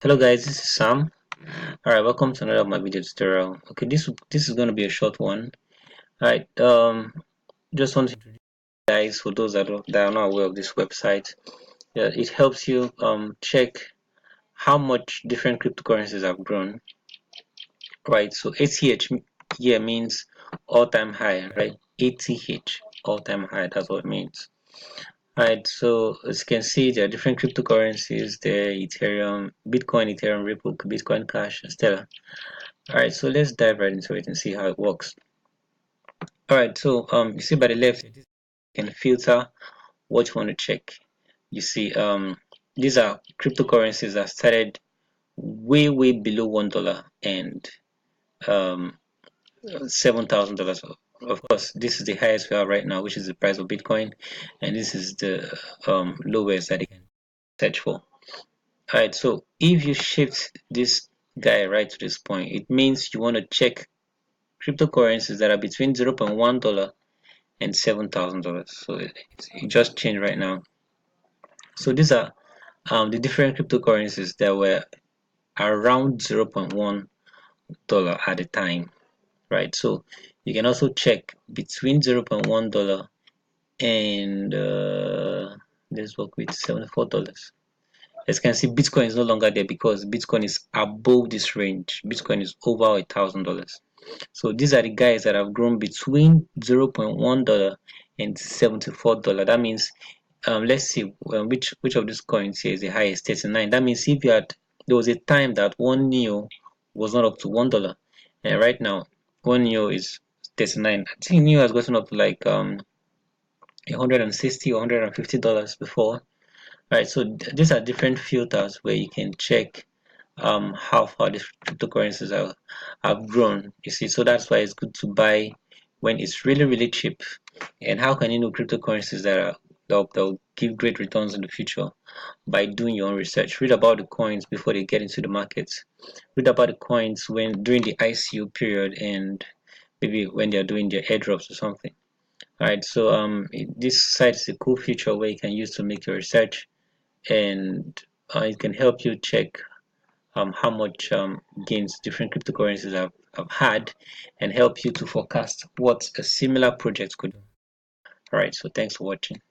Hello guys, this is Sam. Alright, welcome to another of my video tutorial. Okay, this is gonna be a short one. Alright, just want to introduce you guys for those that are not aware of this website. Yeah, it helps you check how much different cryptocurrencies have grown. Right, so ATH here means all-time high, right? ATH all-time high, that's what it means. Alright, so as you can see, there are different cryptocurrencies there: Ethereum, Bitcoin, Ethereum, Ripple, Bitcoin Cash, and Stellar. Alright, so let's dive right into it and see how it works. Alright, so you see by the left, you can filter what you want to check. You see, these are cryptocurrencies that started way below $1 and $7,000. Of course, this is the highest we have right now, which is the price of Bitcoin, and this is the lowest that you can search for. Alright, so if you shift this guy right to this point, it means you want to check cryptocurrencies that are between $0.1 and $7,000. So it just changed right now. So these are the different cryptocurrencies that were around $0.1 at the time, right? So you can also check between $0.1 and let's work with $74. As you can see, Bitcoin is no longer there because Bitcoin is above this range. Bitcoin is over $1,000. So these are the guys that have grown between $0.1 and $74. That means let's see which of these coins here is the highest. 39. That means if you had there was a time that one neo was not up to $1, and right now one neo is 39. I think neo has gotten up to like 160 or $150 before. Right, so these are different filters where you can check how far these cryptocurrencies have grown. You see, so that's why it's good to buy when it's really cheap. And how can you know cryptocurrencies that'll give great returns in the future? By doing your own research. Read about the coins before they get into the markets. Read about the coins when during the ICO period and maybe when they're doing their airdrops or something. Alright, so this site is a cool feature where you can use to make your research, and it can help you check how much gains different cryptocurrencies have had, and help you to forecast what a similar project could do. All right, so thanks for watching.